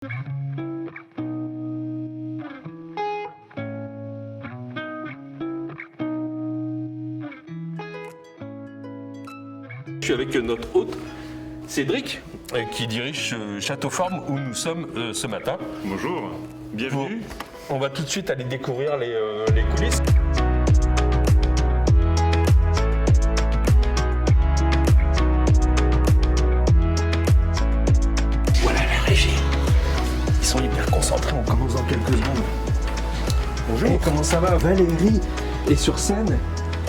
Je suis avec notre hôte, Cédric, qui dirige Château Forme où nous sommes ce matin. Bonjour, bienvenue. On va tout de suite aller découvrir les coulisses. Voilà la régie. Ils sont hyper concentrés, on commence dans quelques secondes. Bonjour. Hey, comment ça va? Valérie est sur scène.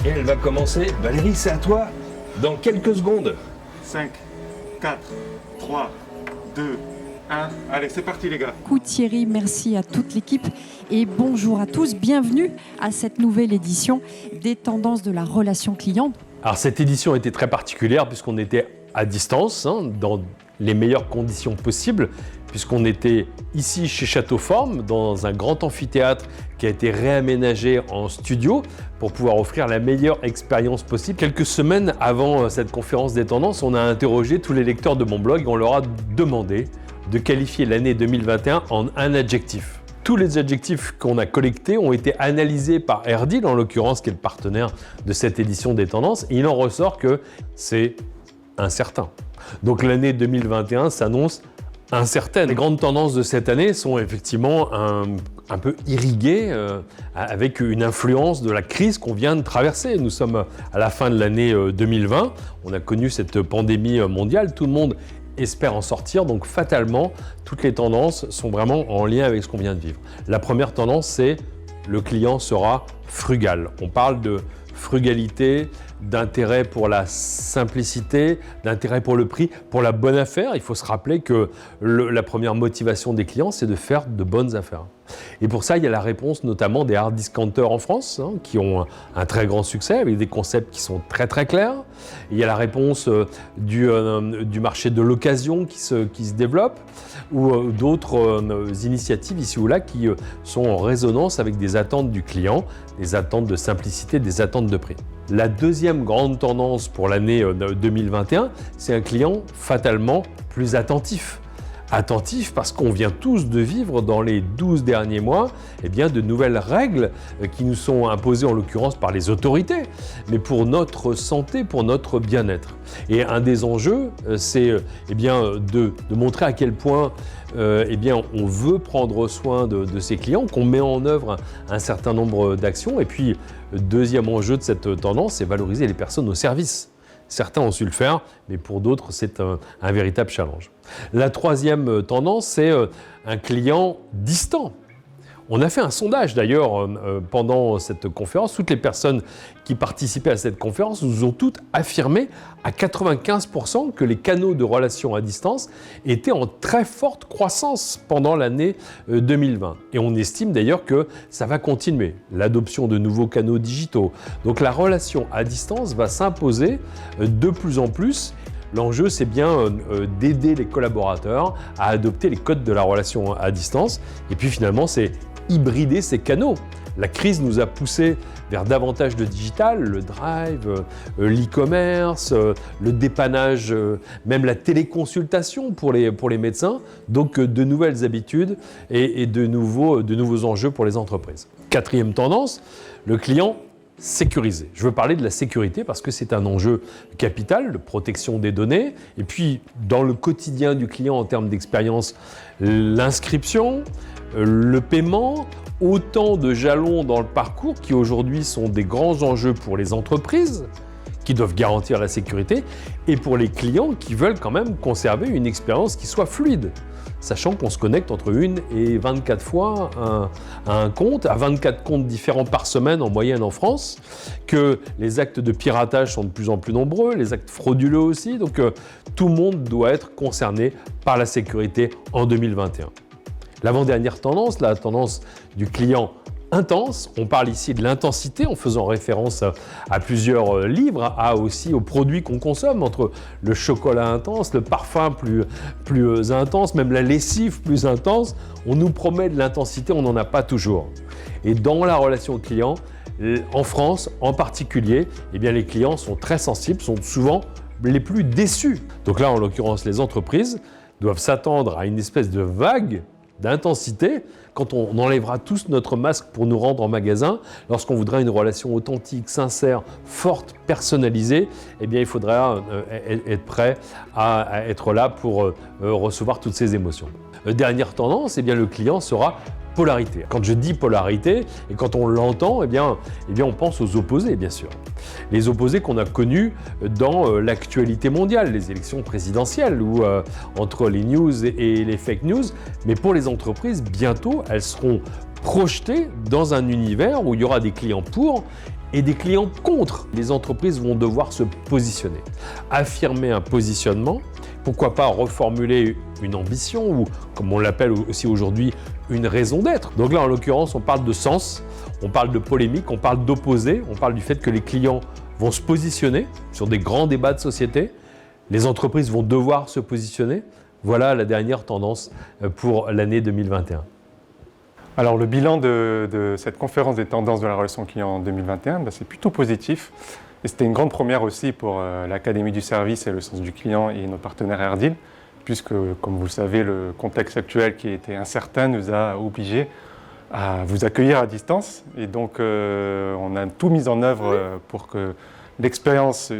Et elle va commencer, Valérie, c'est à toi. dans quelques secondes. 5, 4, 3, 2, 1. Allez, c'est parti les gars. Thierry, merci à toute l'équipe et bonjour à tous. Bienvenue à cette nouvelle édition des tendances de la relation client. Alors cette édition était très particulière puisqu'on était à distance, dans les meilleures conditions possibles, puisqu'on était ici chez Château Forme, dans un grand amphithéâtre qui a été réaménagé en studio pour pouvoir offrir la meilleure expérience possible. Quelques semaines avant cette conférence des tendances, on a interrogé tous les lecteurs de mon blog et on leur a demandé de qualifier l'année 2021 en un adjectif. Tous les adjectifs qu'on a collectés ont été analysés par Erdil, en l'occurrence, qui est le partenaire de cette édition des tendances, et il en ressort que c'est incertain. Donc l'année 2021 s'annonce incertaine. Les grandes tendances de cette année sont effectivement un peu irriguées avec une influence de la crise qu'on vient de traverser. Nous sommes à la fin de l'année 2020, on a connu cette pandémie mondiale, tout le monde espère en sortir, donc fatalement, toutes les tendances sont vraiment en lien avec ce qu'on vient de vivre. La première tendance, c'est le client sera frugal. On parle de frugalité, d'intérêt pour la simplicité, d'intérêt pour le prix, pour la bonne affaire. Il faut se rappeler que la première motivation des clients, c'est de faire de bonnes affaires. Et pour ça, il y a la réponse notamment des hard discounters en France, qui ont un très grand succès avec des concepts qui sont très très clairs. Il y a la réponse du marché de l'occasion qui se développe, ou d'autres initiatives ici ou là qui sont en résonance avec des attentes du client, des attentes de simplicité, des attentes de prix. La deuxième grande tendance pour l'année 2021, c'est un client fatalement plus attentif. Attentif parce qu'on vient tous de vivre dans les 12 derniers mois de nouvelles règles qui nous sont imposées en l'occurrence par les autorités, mais pour notre santé, pour notre bien-être. Et un des enjeux, c'est de montrer à quel point on veut prendre soin de ses clients, qu'on met en œuvre un certain nombre d'actions. Et puis, deuxième enjeu de cette tendance, c'est valoriser les personnes au service. Certains ont su le faire, mais pour d'autres, c'est un véritable challenge. La troisième tendance, c'est un client distant. On a fait un sondage d'ailleurs pendant cette conférence. Toutes les personnes qui participaient à cette conférence nous ont toutes affirmé à 95% que les canaux de relations à distance étaient en très forte croissance pendant l'année 2020. Et on estime d'ailleurs que ça va continuer, l'adoption de nouveaux canaux digitaux. Donc la relation à distance va s'imposer de plus en plus. L'enjeu, c'est bien d'aider les collaborateurs à adopter les codes de la relation à distance. Et puis finalement, c'est hybrider ces canaux. La crise nous a poussé vers davantage de digital, le drive, l'e-commerce, le dépannage, même la téléconsultation pour les médecins. Donc de nouvelles habitudes et de nouveaux enjeux pour les entreprises. Quatrième tendance, le client sécurisé. Je veux parler de la sécurité parce que c'est un enjeu capital de protection des données. Et puis, dans le quotidien du client en termes d'expérience, l'inscription, le paiement, autant de jalons dans le parcours qui aujourd'hui sont des grands enjeux pour les entreprises qui doivent garantir la sécurité et pour les clients qui veulent quand même conserver une expérience qui soit fluide. Sachant qu'on se connecte entre 1 et 24 fois à un compte, à 24 comptes différents par semaine en moyenne en France, que les actes de piratage sont de plus en plus nombreux, les actes frauduleux aussi, donc tout le monde doit être concerné par la sécurité en 2021. L'avant-dernière tendance, la tendance du client intense. On parle ici de l'intensité en faisant référence à plusieurs livres, aussi aux produits qu'on consomme, entre le chocolat intense, le parfum plus intense, même la lessive plus intense. On nous promet de l'intensité, on n'en a pas toujours. Et dans la relation client, en France en particulier, les clients sont très sensibles, sont souvent les plus déçus. Donc là, en l'occurrence, les entreprises doivent s'attendre à une espèce de vague d'intensité quand on enlèvera tous notre masque pour nous rendre en magasin. Lorsqu'on voudra une relation authentique, sincère, forte, personnalisée, eh bien, il faudra être prêt à être là pour recevoir toutes ces émotions. Dernière tendance, eh bien, le client sera polarité. Quand je dis polarité, et quand on l'entend, eh bien, on pense aux opposés, bien sûr. Les opposés qu'on a connus dans l'actualité mondiale, les élections présidentielles, ou entre les news et les fake news. Mais pour les entreprises, bientôt, elles seront projetées dans un univers où il y aura des clients pour et des clients contre. Les entreprises vont devoir se positionner, affirmer un positionnement, pourquoi pas reformuler une ambition ou, comme on l'appelle aussi aujourd'hui, une raison d'être. Donc là, en l'occurrence, on parle de sens, on parle de polémique, on parle d'opposé, on parle du fait que les clients vont se positionner sur des grands débats de société, les entreprises vont devoir se positionner. Voilà la dernière tendance pour l'année 2021. Alors le bilan de cette conférence des tendances de la relation client en 2021, c'est plutôt positif. Et c'était une grande première aussi pour l'Académie du service et le sens du client et nos partenaires Erdil, puisque, comme vous le savez, le contexte actuel qui était incertain nous a obligés à vous accueillir à distance. Et donc, on a tout mis en œuvre pour que l'expérience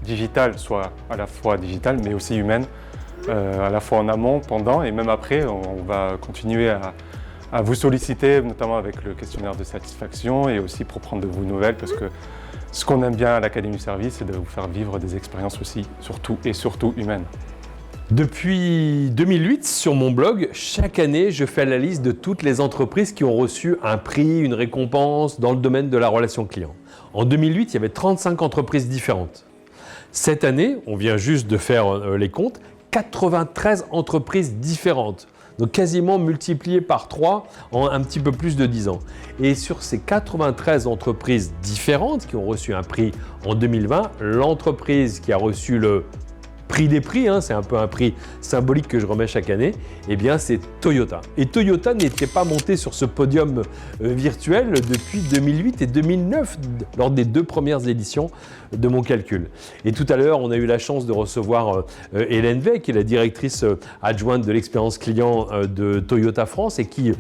digitale soit à la fois digitale, mais aussi humaine, à la fois en amont, pendant et même après. On va continuer à vous solliciter, notamment avec le questionnaire de satisfaction et aussi pour prendre de vos nouvelles, parce que ce qu'on aime bien à l'Académie du service, c'est de vous faire vivre des expériences aussi, surtout humaines. Depuis 2008, sur mon blog, chaque année, je fais la liste de toutes les entreprises qui ont reçu un prix, une récompense dans le domaine de la relation client. En 2008, il y avait 35 entreprises différentes. Cette année, on vient juste de faire les comptes, 93 entreprises différentes. Donc quasiment multiplié par 3 en un petit peu plus de 10 ans. Et sur ces 93 entreprises différentes qui ont reçu un prix en 2020, l'entreprise qui a reçu le prix des prix, c'est un peu un prix symbolique que je remets chaque année, eh bien c'est Toyota. Et Toyota n'était pas monté sur ce podium virtuel depuis 2008 et 2009, lors des 2 premières éditions de mon calcul. Et tout à l'heure, on a eu la chance de recevoir Hélène Wey, qui est la directrice adjointe de l'expérience client de Toyota France et qui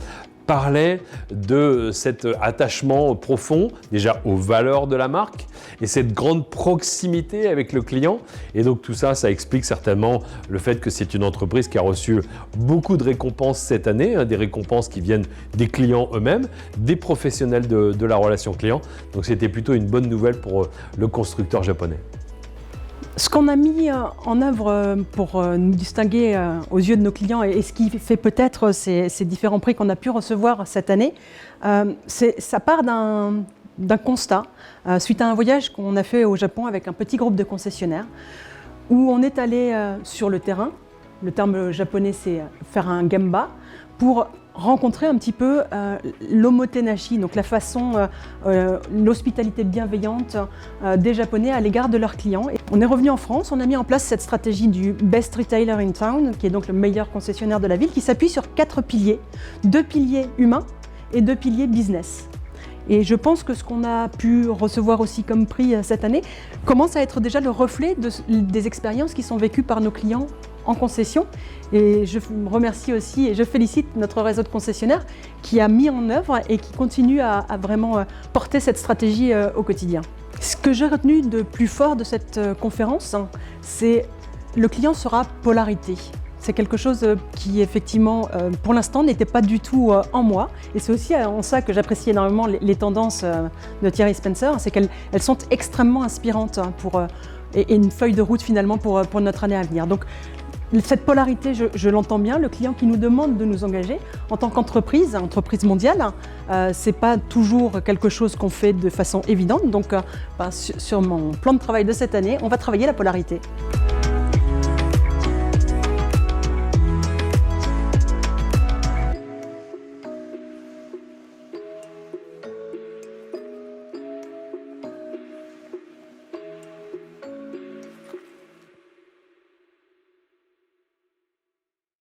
parlait de cet attachement profond, déjà aux valeurs de la marque et cette grande proximité avec le client. Et donc tout ça, ça explique certainement le fait que c'est une entreprise qui a reçu beaucoup de récompenses cette année, des récompenses qui viennent des clients eux-mêmes, des professionnels de la relation client. Donc c'était plutôt une bonne nouvelle pour le constructeur japonais. Ce qu'on a mis en œuvre pour nous distinguer aux yeux de nos clients et ce qui fait peut-être ces différents prix qu'on a pu recevoir cette année, ça part d'un constat suite à un voyage qu'on a fait au Japon avec un petit groupe de concessionnaires où on est allé sur le terrain, le terme japonais c'est faire un gemba, pour rencontrer un petit peu l'omotenashi, donc la façon, l'hospitalité bienveillante des Japonais à l'égard de leurs clients. Et on est revenu en France, on a mis en place cette stratégie du Best Retailer in Town, qui est donc le meilleur concessionnaire de la ville, qui s'appuie sur 4 piliers, 2 piliers humains et 2 piliers business. Et je pense que ce qu'on a pu recevoir aussi comme prix cette année commence à être déjà le reflet des expériences qui sont vécues par nos clients en concession. Et je remercie aussi et je félicite notre réseau de concessionnaires qui a mis en œuvre et qui continue à vraiment porter cette stratégie au quotidien. Ce que j'ai retenu de plus fort de cette conférence, c'est le client sera polarité. C'est quelque chose qui, effectivement, pour l'instant, n'était pas du tout en moi. Et c'est aussi en ça que j'apprécie énormément les tendances de Thierry Spencer, c'est qu'elles sont extrêmement inspirantes et une feuille de route, finalement, pour notre année à venir. Donc, cette polarité, je l'entends bien. Le client qui nous demande de nous engager en tant qu'entreprise, entreprise mondiale, c'est pas toujours quelque chose qu'on fait de façon évidente. Donc, sur mon plan de travail de cette année, on va travailler la polarité.